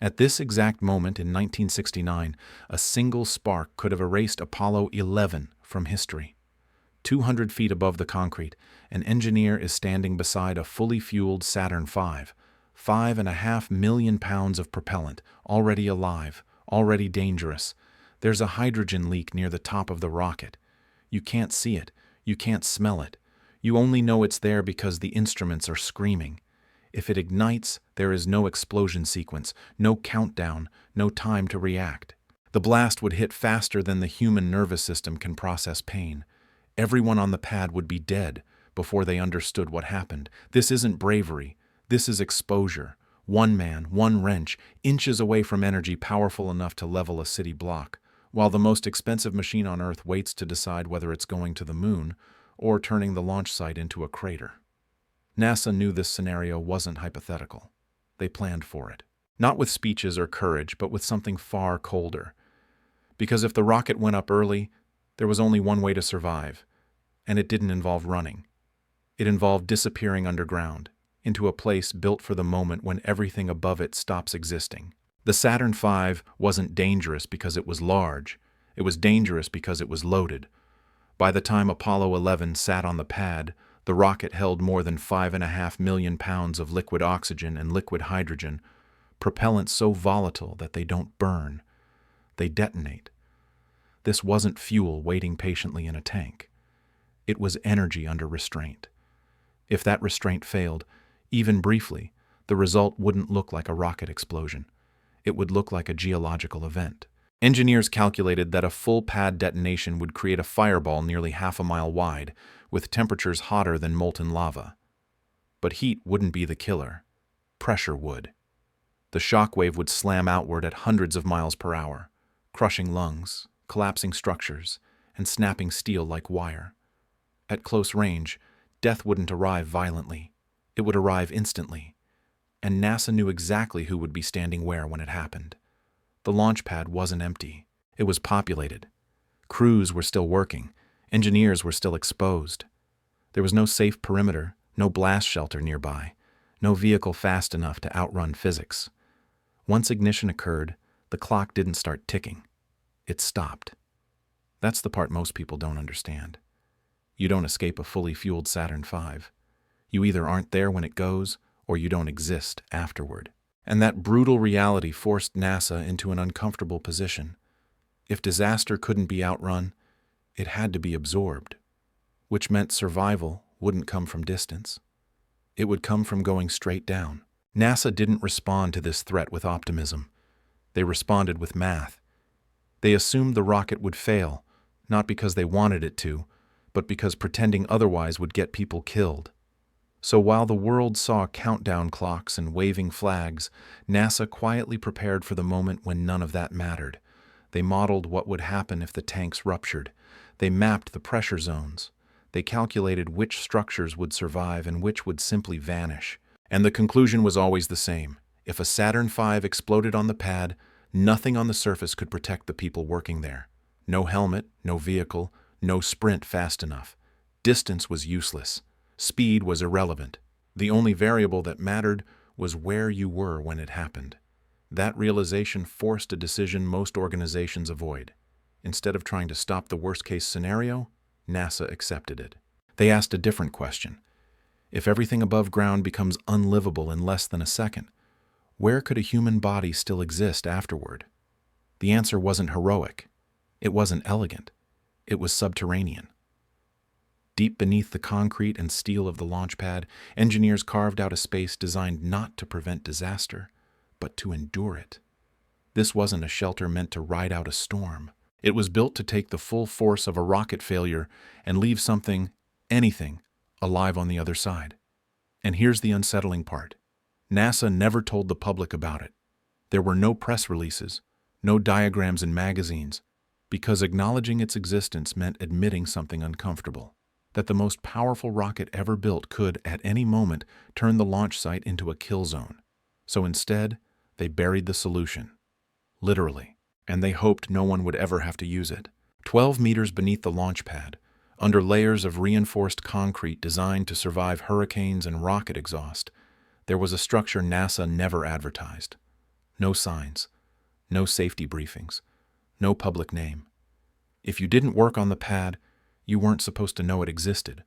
At this exact moment in 1969, a single spark could have erased Apollo 11 from history. 200 feet above the concrete, an engineer is standing beside a fully fueled Saturn V, 5.5 million pounds of propellant, already alive, already dangerous. There's a hydrogen leak near the top of the rocket. You can't see it, you can't smell it. You only know it's there because the instruments are screaming. If it ignites, there is no explosion sequence, no countdown, no time to react. The blast would hit faster than the human nervous system can process pain. Everyone on the pad would be dead before they understood what happened. This isn't bravery. This is exposure. One man, one wrench, inches away from energy powerful enough to level a city block, while the most expensive machine on Earth waits to decide whether it's going to the moon or turning the launch site into a crater. NASA knew this scenario wasn't hypothetical. They planned for it. Not with speeches or courage, but with something far colder. Because if the rocket went up early, there was only one way to survive, and it didn't involve running. It involved disappearing underground, into a place built for the moment when everything above it stops existing. The Saturn V wasn't dangerous because it was large. It was dangerous because it was loaded. By the time Apollo 11 sat on the pad, the rocket held more than 5.5 million pounds of liquid oxygen and liquid hydrogen, propellant so volatile that they don't burn. They detonate. This wasn't fuel waiting patiently in a tank. It was energy under restraint. If that restraint failed, even briefly, the result wouldn't look like a rocket explosion. It would look like a geological event. Engineers calculated that a full pad detonation would create a fireball nearly half a mile wide, with temperatures hotter than molten lava. But heat wouldn't be the killer. Pressure would. The shock wave would slam outward at hundreds of miles per hour, crushing lungs, collapsing structures, and snapping steel like wire. At close range, death wouldn't arrive violently. It would arrive instantly. And NASA knew exactly who would be standing where when it happened. The launch pad wasn't empty. It was populated. Crews were still working. Engineers were still exposed. There was no safe perimeter, no blast shelter nearby, no vehicle fast enough to outrun physics. Once ignition occurred, the clock didn't start ticking. It stopped. That's the part most people don't understand. You don't escape a fully fueled Saturn V. You either aren't there when it goes, or you don't exist afterward. And that brutal reality forced NASA into an uncomfortable position. If disaster couldn't be outrun, it had to be absorbed, which meant survival wouldn't come from distance. It would come from going straight down. NASA didn't respond to this threat with optimism. They responded with math. They assumed the rocket would fail, not because they wanted it to, but because pretending otherwise would get people killed. So while the world saw countdown clocks and waving flags, NASA quietly prepared for the moment when none of that mattered. They modeled what would happen if the tanks ruptured. They mapped the pressure zones. They calculated which structures would survive and which would simply vanish. And the conclusion was always the same. If a Saturn V exploded on the pad, nothing on the surface could protect the people working there. No helmet, no vehicle, no sprint fast enough. Distance was useless. Speed was irrelevant. The only variable that mattered was where you were when it happened. That realization forced a decision most organizations avoid. Instead of trying to stop the worst-case scenario, NASA accepted it. They asked a different question. If everything above ground becomes unlivable in less than a second, where could a human body still exist afterward? The answer wasn't heroic. It wasn't elegant. It was subterranean. Deep beneath the concrete and steel of the launch pad, engineers carved out a space designed not to prevent disaster, but to endure it. This wasn't a shelter meant to ride out a storm. It was built to take the full force of a rocket failure and leave something, anything, alive on the other side. And here's the unsettling part. NASA never told the public about it. There were no press releases, no diagrams in magazines, because acknowledging its existence meant admitting something uncomfortable. That the most powerful rocket ever built could, at any moment, turn the launch site into a kill zone. So instead, they buried the solution. Literally. And they hoped no one would ever have to use it. 12 meters beneath the launch pad, under layers of reinforced concrete designed to survive hurricanes and rocket exhaust, there was a structure NASA never advertised. No signs, no safety briefings, no public name. If you didn't work on the pad, you weren't supposed to know it existed.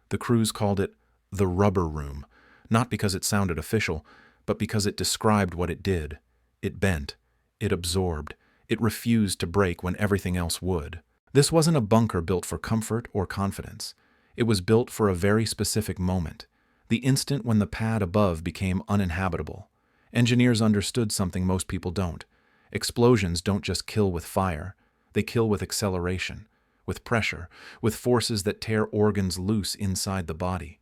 The crews called it the rubber room, not because it sounded official, but because it described what it did. It bent, it absorbed, it refused to break when everything else would. This wasn't a bunker built for comfort or confidence. It was built for a very specific moment, the instant when the pad above became uninhabitable. Engineers understood something most people don't. Explosions don't just kill with fire, they kill with acceleration, with pressure, with forces that tear organs loose inside the body.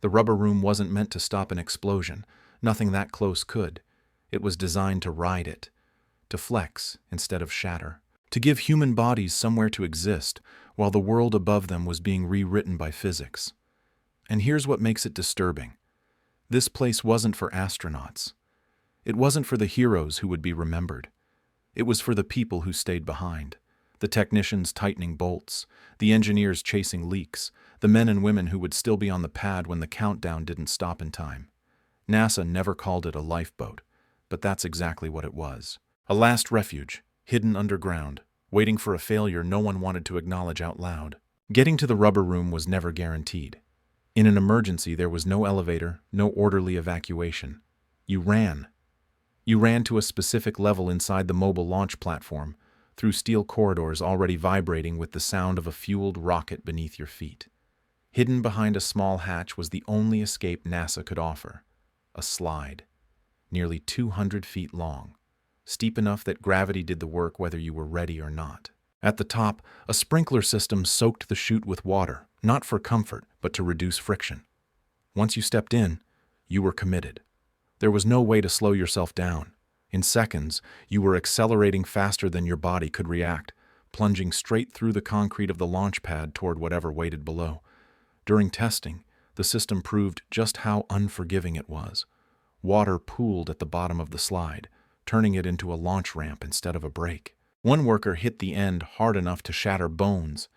The rubber room wasn't meant to stop an explosion. Nothing that close could. It was designed to ride it, to flex instead of shatter, to give human bodies somewhere to exist while the world above them was being rewritten by physics. And here's what makes it disturbing. This place wasn't for astronauts. It wasn't for the heroes who would be remembered. It was for the people who stayed behind. The technicians tightening bolts, the engineers chasing leaks, the men and women who would still be on the pad when the countdown didn't stop in time. NASA never called it a lifeboat, but that's exactly what it was. A last refuge, hidden underground, waiting for a failure no one wanted to acknowledge out loud. Getting to the rubber room was never guaranteed. In an emergency, there was no elevator, no orderly evacuation. You ran. You ran to a specific level inside the mobile launch platform, through steel corridors already vibrating with the sound of a fueled rocket beneath your feet. Hidden behind a small hatch was the only escape NASA could offer: a slide, nearly 200 feet long, steep enough that gravity did the work whether you were ready or not. At the top, a sprinkler system soaked the chute with water, not for comfort, but to reduce friction. Once you stepped in, you were committed. There was no way to slow yourself down. In seconds, you were accelerating faster than your body could react, plunging straight through the concrete of the launch pad toward whatever waited below. During testing, the system proved just how unforgiving it was. Water pooled at the bottom of the slide, turning it into a launch ramp instead of a brake. One worker hit the end hard enough to shatter bones.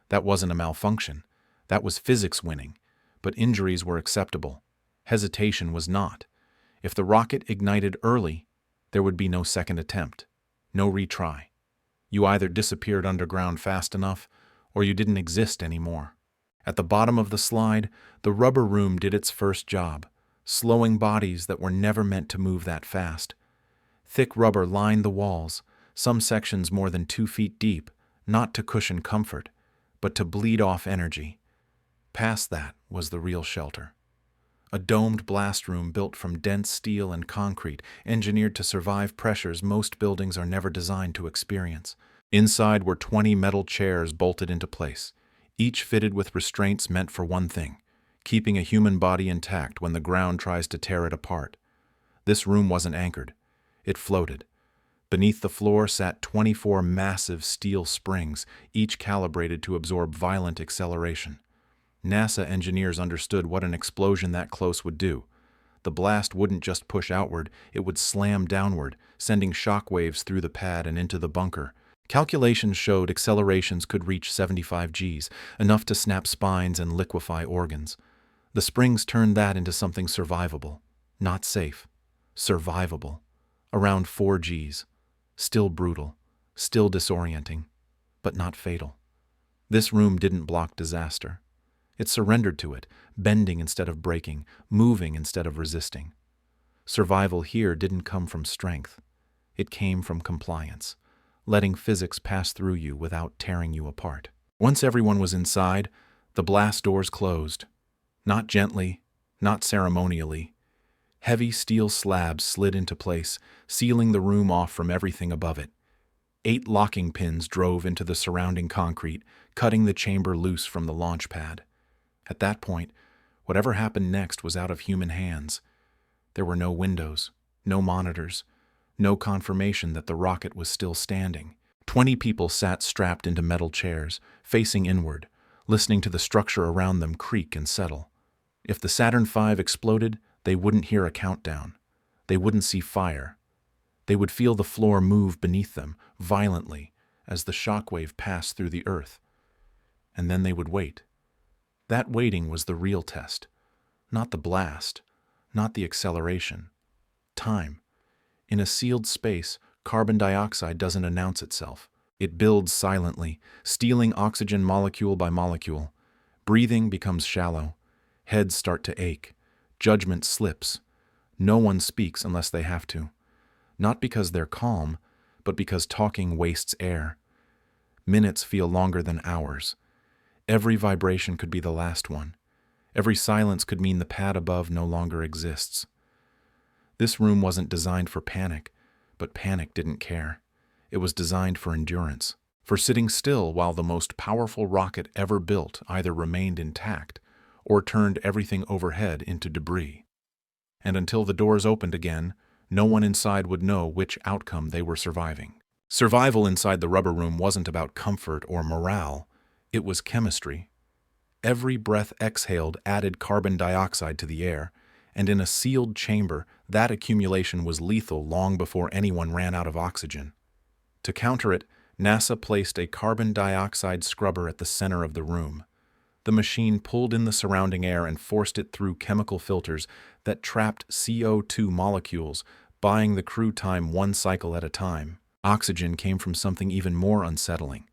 That wasn't a malfunction. That was physics winning. But injuries were acceptable. Hesitation was not. If the rocket ignited early, there would be no second attempt, no retry. You either disappeared underground fast enough, or you didn't exist anymore. At the bottom of the slide, the rubber room did its first job, slowing bodies that were never meant to move that fast. Thick rubber lined the walls, some sections more than 2 feet deep, not to cushion comfort, but to bleed off energy. Past that was the real shelter. A domed blast room built from dense steel and concrete, engineered to survive pressures most buildings are never designed to experience. Inside were 20 metal chairs bolted into place, each fitted with restraints meant for one thing: keeping a human body intact when the ground tries to tear it apart. This room wasn't anchored. It floated. Beneath the floor sat 24 massive steel springs, each calibrated to absorb violent acceleration. NASA engineers understood what an explosion that close would do. The blast wouldn't just push outward, it would slam downward, sending shock waves through the pad and into the bunker. Calculations showed accelerations could reach 75 Gs, enough to snap spines and liquefy organs. The springs turned that into something survivable. Not safe. Survivable. Around 4 Gs. Still brutal. Still disorienting. But not fatal. This room didn't block disaster. It surrendered to it, bending instead of breaking, moving instead of resisting. Survival here didn't come from strength. It came from compliance, letting physics pass through you without tearing you apart. Once everyone was inside, the blast doors closed. Not gently, not ceremonially. Heavy steel slabs slid into place, sealing the room off from everything above it. 8 locking pins drove into the surrounding concrete, cutting the chamber loose from the launch pad. At that point, whatever happened next was out of human hands. There were no windows, no monitors, no confirmation that the rocket was still standing. 20 people sat strapped into metal chairs, facing inward, listening to the structure around them creak and settle. If the Saturn V exploded, they wouldn't hear a countdown. They wouldn't see fire. They would feel the floor move beneath them, violently, as the shockwave passed through the earth. And then they would wait. That waiting was the real test. Not the blast, not the acceleration. Time. In a sealed space, carbon dioxide doesn't announce itself. It builds silently, stealing oxygen molecule by molecule. Breathing becomes shallow. Heads start to ache. Judgment slips. No one speaks unless they have to. Not because they're calm, but because talking wastes air. Minutes feel longer than hours. Every vibration could be the last one. Every silence could mean the pad above no longer exists. This room wasn't designed for panic, but panic didn't care. It was designed for endurance, for sitting still while the most powerful rocket ever built either remained intact or turned everything overhead into debris. And until the doors opened again, no one inside would know which outcome they were surviving. Survival inside the rubber room wasn't about comfort or morale. It was chemistry. Every breath exhaled added carbon dioxide to the air, and in a sealed chamber, that accumulation was lethal long before anyone ran out of oxygen. To counter it, NASA placed a carbon dioxide scrubber at the center of the room. The machine pulled in the surrounding air and forced it through chemical filters that trapped CO2 molecules, buying the crew time one cycle at a time. Oxygen came from something even more unsettling: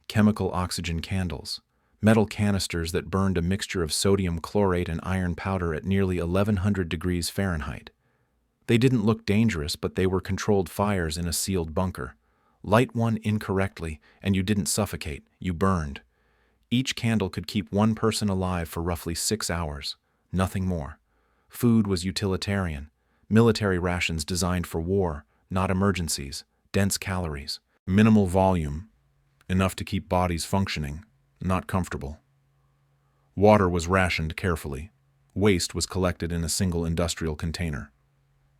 chemical oxygen candles, metal canisters that burned a mixture of sodium chlorate and iron powder at nearly 1100 degrees Fahrenheit. They didn't look dangerous, but they were controlled fires in a sealed bunker. Light one incorrectly, and you didn't suffocate, you burned. Each candle could keep one person alive for roughly 6 hours, nothing more. Food was utilitarian, military rations designed for war, not emergencies, dense calories, minimal volume, enough to keep bodies functioning, not comfortable. Water was rationed carefully. Waste was collected in a single industrial container.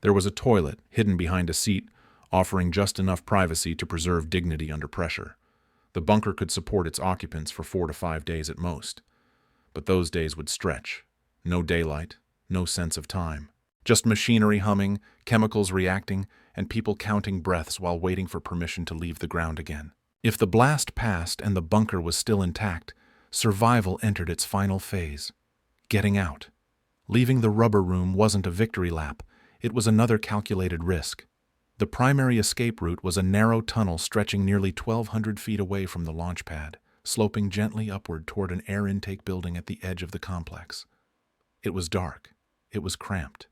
There was a toilet hidden behind a seat, offering just enough privacy to preserve dignity under pressure. The bunker could support its occupants for 4 to 5 days at most. But those days would stretch. No daylight, no sense of time. Just machinery humming, chemicals reacting, and people counting breaths while waiting for permission to leave the ground again. If the blast passed and the bunker was still intact, survival entered its final phase: getting out. Leaving the rubber room wasn't a victory lap, it was another calculated risk. The primary escape route was a narrow tunnel stretching nearly 1,200 feet away from the launch pad, sloping gently upward toward an air intake building at the edge of the complex. It was dark, it was cramped,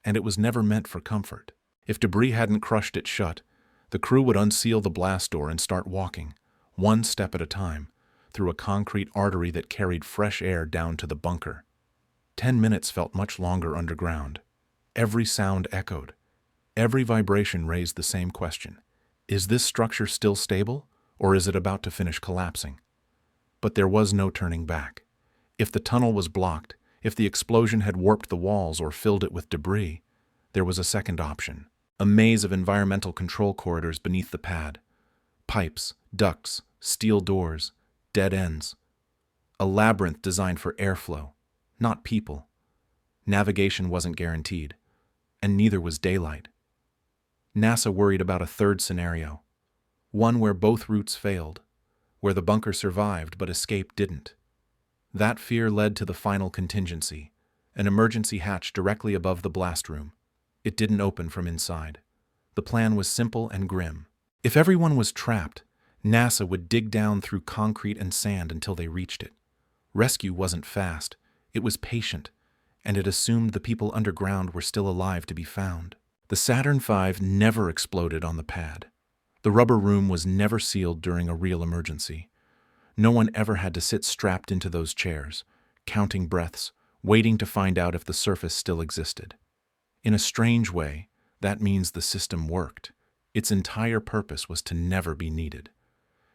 and it was never meant for comfort. If debris hadn't crushed it shut, the crew would unseal the blast door and start walking, one step at a time, through a concrete artery that carried fresh air down to the bunker. 10 minutes felt much longer underground. Every sound echoed. Every vibration raised the same question: is this structure still stable, or is it about to finish collapsing? But there was no turning back. If the tunnel was blocked, if the explosion had warped the walls or filled it with debris, there was a second option: a maze of environmental control corridors beneath the pad. Pipes, ducts, steel doors, dead ends. A labyrinth designed for airflow, not people. Navigation wasn't guaranteed, and neither was daylight. NASA worried about a third scenario, one where both routes failed, where the bunker survived but escape didn't. That fear led to the final contingency, an emergency hatch directly above the blast room. It didn't open from inside. The plan was simple and grim. If everyone was trapped, NASA would dig down through concrete and sand until they reached it. Rescue wasn't fast, it was patient, and it assumed the people underground were still alive to be found. The Saturn V never exploded on the pad. The rubber room was never sealed during a real emergency. No one ever had to sit strapped into those chairs, counting breaths, waiting to find out if the surface still existed. In a strange way, that means the system worked. Its entire purpose was to never be needed.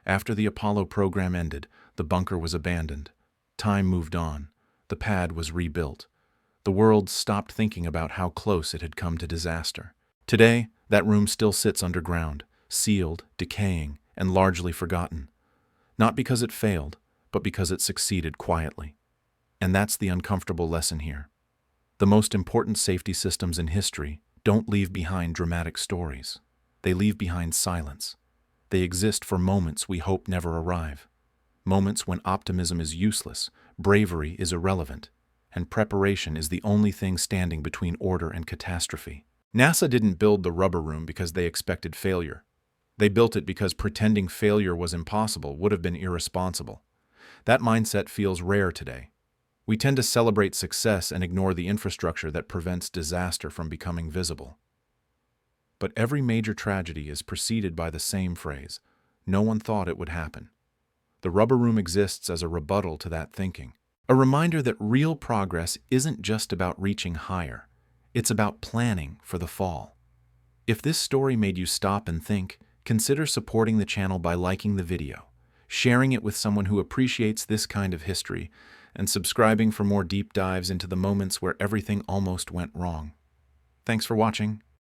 After the Apollo program ended, the bunker was abandoned. Time moved on. The pad was rebuilt. The world stopped thinking about how close it had come to disaster. Today, that room still sits underground, sealed, decaying, and largely forgotten. Not because it failed, but because it succeeded quietly. And that's the uncomfortable lesson here. The most important safety systems in history don't leave behind dramatic stories. They leave behind silence. They exist for moments we hope never arrive. Moments when optimism is useless, bravery is irrelevant, and preparation is the only thing standing between order and catastrophe. NASA didn't build the rubber room because they expected failure. They built it because pretending failure was impossible would have been irresponsible. That mindset feels rare today. We tend to celebrate success and ignore the infrastructure that prevents disaster from becoming visible. But every major tragedy is preceded by the same phrase: no one thought it would happen. The rubber room exists as a rebuttal to that thinking. A reminder that real progress isn't just about reaching higher. It's about planning for the fall. If this story made you stop and think, consider supporting the channel by liking the video, sharing it with someone who appreciates this kind of history, and subscribing for more deep dives into the moments where everything almost went wrong. Thanks for watching.